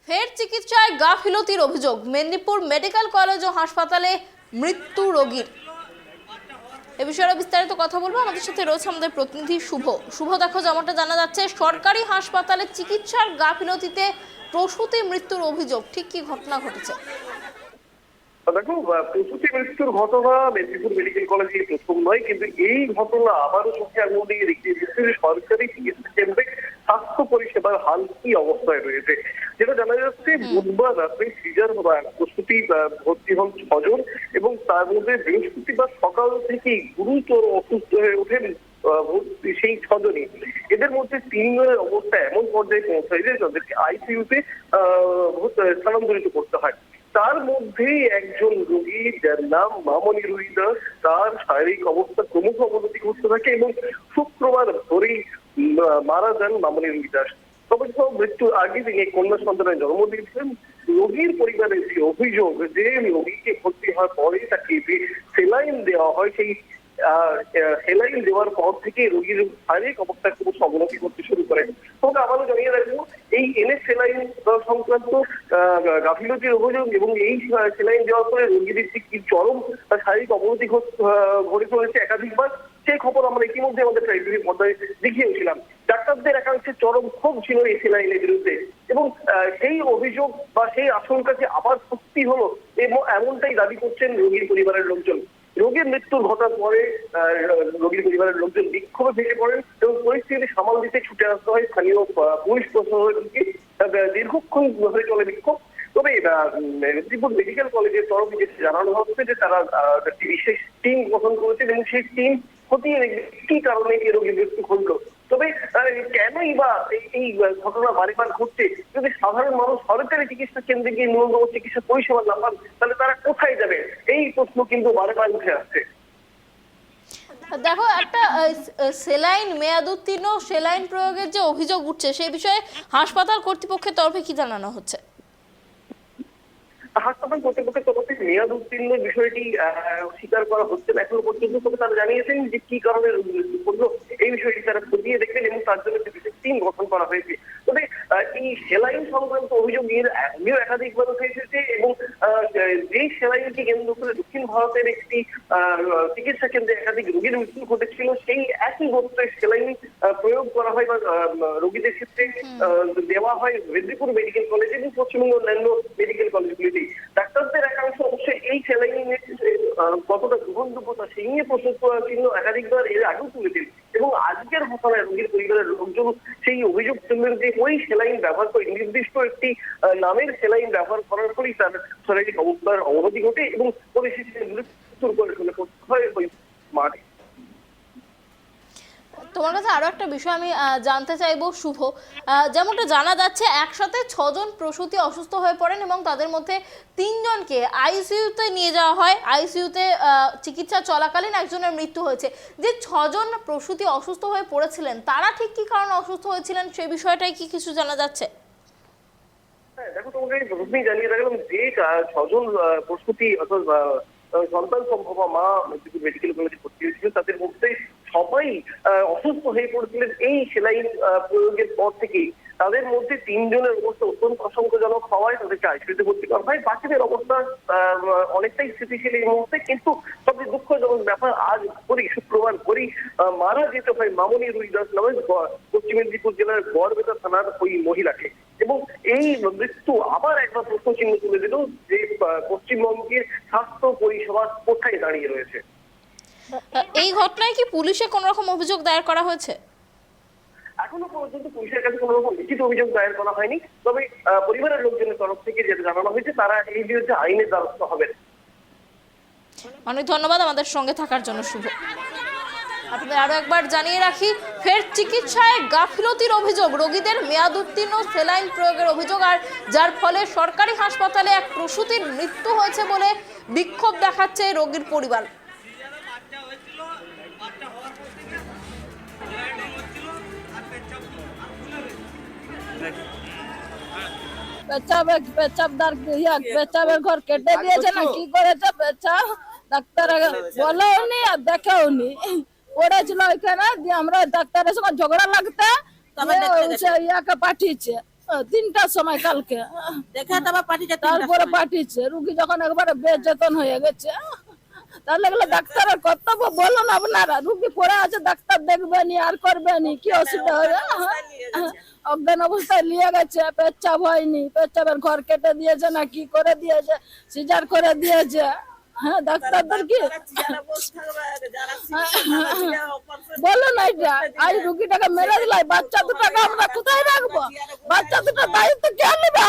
ফের চিকিৎসায় গাফিলতির অভিযোগ। মেদিনীপুর মেডিকেল কলেজ ও হাসপাতালে মৃত্যু রোগীর। এ বিষয়ে বিস্তারিত কথা বলবো, আমাদের সাথে রয়েছে আমাদের প্রতিনিধি শুভ। শুভ, দেখো, যেমনটা জানা যাচ্ছে সরকারি হাসপাতালে চিকিৎসার গাফিলতিতে প্রসূতি মৃত্যুর অভিযোগ। ঠিক কি ঘটনা ঘটেছে? দেখো, প্রসূতি মৃত্যুর ঘটনা মেদিনীপুর মেডিকেল কলেজে প্রথম নয়, কিন্তু এই ঘটনা আবারও চোখে আঙুল দিয়ে দেখিয়ে দিচ্ছে যে সরকারি চিকিৎসা কেন্দ্রে স্বাস্থ্য পরিষেবার হাল কি অবস্থায় রয়েছে। যেটা জানা যাচ্ছে, বুধবার রাত্রে সিজার প্রসূতি ভর্তি হন 6 জন এবং তার মধ্যে বৃহস্পতিবার সকাল থেকেই গুরুতর অসুস্থ হয়ে ওঠেন সেই 6 জনই। এদের মধ্যে 3 জনের অবস্থা এমন পর্যায়ে পৌঁছায় যে তাদেরকে আইসিইউতে স্থানান্তরিত করতে হয়। তার মধ্যেই একজন রোগী, যার নাম মামনি রুই দাস, তার শারীরিক অবস্থা ক্রমশ অবনতি করতে থাকে এবং শুক্রবার ভোরেই মারা যান মামনি রুই দাস। তবে মৃত্যুর আগে তিনি কন্যা সন্তানের জন্ম দিয়েছিলেন। রোগীর পরিবারের যে অভিযোগ যে রোগীকে ভর্তি হওয়ার পরে তাকে যে সেলাইন দেওয়া হয়, সেই সেলাইন দেওয়ার পর থেকে রোগীর শারীরিক অবস্থা ক্রমশ অবনতি করতে শুরু করে। তবে আবারও জানিয়ে রাখবো, এই সেলাইন সংক্রান্ত গাফিলতির অভিযোগ এবং এই সেলাইন দেওয়ার পরে রোগীদের যে কি চরম শারীরিক অবনতি ঘটে চলেছে একাধিকবার, সেই খবর আমরা ইতিমধ্যে আমাদের টেলিভিশন পর্দায় দেখিয়েছিলাম। ডাক্তারদের একাংশের চরম ক্ষোভ ছিল এই সেলাইনের বিরুদ্ধে এবং সেই অভিযোগ বা সেই আশঙ্কাকে আবার সত্যি হলো এবং এমনটাই দাবি করছেন রোগীর পরিবারের লোকজন। রোগীর মৃত্যুর ঘটার পরে রোগীর পরিবারের লোকজন বিক্ষোভে ভেঙে পড়েন এবং পরিস্থিতি সামাল দিতে ছুটে আসতে হয় স্থানীয় পুলিশ প্রশাসনকে। দীর্ঘক্ষণ ধরে চলে বিক্ষোভ। তবে মেদিনীপুর মেডিকেল কলেজের তরফে যেটা জানানো হচ্ছে যে তারা একটি বিশেষ টিম গঠন করেছেন এবং সেই টিম খতিয়ে দেখবে কি কারণে এই রোগীর মৃত্যু ঘটলো। তবে কেনই বা এই ঘটনা বারবার ঘটছে? যদি সাধারণ মানুষ সরকারি চিকিৎসা কেন্দ্রে গিয়ে ন্যূনতম চিকিৎসা পরিষেবা না পান, তাহলে তারা কোথায় যাবে? এই প্রশ্ন কিন্তু বারবার উঠে আসছে। দেখো, একটা সেলাইন মেয়াদোত্তীর্ণ সেলাইন প্রয়োগের যে অভিযোগ উঠছে, সেই বিষয়ে হাসপাতাল কর্তৃপক্ষের তরফে কি জানানো হচ্ছে? হাসপাতাল কর্তৃপক্ষের তরফে মেয়াদ উত্তীর্ণ বিষয়টি স্বীকার করা হচ্ছে না এখনো পর্যন্ত। তবে তারা জানিয়েছেন যে কি কারণে করলো এই বিষয়টি তারা খতিয়ে দেখবেন এবং তার জন্য একটি বিশেষ টিম গঠন করা হয়েছে। তবে এই সেলাইন সংক্রান্ত অভিযোগ আগেও একাধিকবার উঠে এসেছে এবং যে সেলাইনকে কেন্দ্র করে দক্ষিণ ভারতের একটি চিকিৎসা কেন্দ্রে একাধিক রোগীর মৃত্যু ঘটেছিল, সেই একই গোত্রের সেলাইন প্রয়োগ করা হয় বা রোগীদের ক্ষেত্রে দেওয়া হয় মেদিনীপুর মেডিকেল কলেজ এবং পশ্চিমবঙ্গ অন্যান্য মেডিকেল কলেজগুলিতে। ডাক্তারদের একাংশ অবশ্যই এই সেলাইনের কতটা গ্রহণযোগ্যতা সেই নিয়ে প্রশ্ন চিহ্ন একাধিকবার এর আগেও তুলেছেন এবং আজকের ঘটনায় রোগীর পরিবারের লোকজন সেই অভিযোগ তুললেন যে ওই সেলাইন ব্যবহার করে নির্দিষ্ট একটি নামের সেলাইন ব্যবহার করার ফলেই তার শারীরিক অবস্থার অবনতি ঘটে এবং পরিস্থিতি মৃত্যুর করে ফেলে করতে হয় ওই মাঠে। তোমার কাছে আরো একটা বিষয় আমি জানতে চাইবো শুভ। যেমনটা জানা যাচ্ছে, একসাথে 6 জন প্রসূতি অসুস্থ হয়ে পড়েন এবং তাদের মধ্যে 3 জনকে আইসিইউতে নিয়ে যাওয়া হয়। আইসিইউতে চিকিৎসা চলাকালীন একজনের মৃত্যু হয়েছে। যে 6 জন প্রসূতি অসুস্থ হয়ে পড়েছিলেন, তারা ঠিক কি কারণে অসুস্থ হয়েছিলেন সেই বিষয়টাই কি কিছু জানা যাচ্ছে? হ্যাঁ, দেখো, তোমাকে প্রথমেই জানিয়ে রাখলাম যে 6 জন প্রসূতি অর্থাৎ সন্তান সম্ভবা মা মেডিকেল কলেজে ভর্তি হয়েছিল, তাদের মধ্যে সবাই অসুস্থ হয়ে পড়েছিলেন এই সেলাইন প্রয়োগের পর থেকেই। তাদের মধ্যে 3 জনের অবস্থা অত্যন্ত আশঙ্কাজনক হওয়ায় তাদেরকে আইসিইউতে ভর্তি করা হয়। বাকিদের অবস্থা অনেকটাই স্থিতিশীল এই মুহূর্তে, কিন্তু সবচেয়ে দুঃখজনক ব্যাপার, আজ শুক্রবার ভোরেই মারা যেতে হয় মামনি রুই দাস নামে পশ্চিম মেদিনীপুর জেলার গড়বেতা থানার ওই মহিলাকে। এবং এই মৃত্যু আবার একবার প্রশ্ন চিহ্ন তুলে দিল যে পশ্চিমবঙ্গের স্বাস্থ্য পরিষেবা কোথায় দাঁড়িয়ে রয়েছে। এই ঘটনায় কি পুলিশে কোন রকম অভিযোগ দায়ের করা হয়েছে? এখনো পর্যন্ত পুলিশের কাছে কোনো রকম লিখিত অভিযোগ দায়ের করা হয়নি। তবে পরিবারের লোকজনের তরফ থেকে যেটা জানানো হয়েছে, তারা এই বিরুদ্ধে আইনের দ্বারস্থ হবেন। অনেক ধন্যবাদ আমাদের সঙ্গে থাকার জন্য শুভ। আপনাদের আরো একবার জানিয়ে রাখি, ফের চিকিৎসায় গাফিলতির অভিযোগ, রোগীদের মেয়াদ উত্তীর্ণ সেলাইন প্রয়োগের অভিযোগ, আর যার ফলে সরকারি হাসপাতালে এক প্রসূতির মৃত্যু হয়েছে বলে বিক্ষোভ দেখাচ্ছে রোগীর পরিবার। পেচাবের ঘর কেটে দিয়েছে না, কি করেছে পেচাব ডাক্তার বলেও নি আর দেখেও নি, পড়েছিল ওইখানে। দিয়ে আমরা ডাক্তারের সঙ্গে ঝগড়া লাগতে ইয়াকে পাঠিয়েছে 3টার সময় কালকে দেখে তারপর পাঠিয়েছে তারপরে পাঠিয়েছে। রুগী যখন একবারে বেচেতন হয়ে গেছে, তাহলে এগুলো ডাক্তারের কর্তব্য বলুন আপনারা। রুগী পড়ে আছে, ডাক্তার দেখবেনি আর করবেনি, কি অসুবিধা হবে? অজ্ঞান অবস্থায় নিয়ে গেছে, পেচ্ছাপ হয়নি, পেচ্ছাপের ঘর কেটে দিয়েছে না কি করে দিয়েছে, সিজার করে দিয়েছে। হ্যাঁ, ডাক্তারদের কি বলুন এইটা? আজ রুগীটাকে মেরে দিলাই, বাচ্চা দুটাকে আমরা কোথায় রাখবো? বাচ্চা দুটার দায়িত্ব কে নেবে?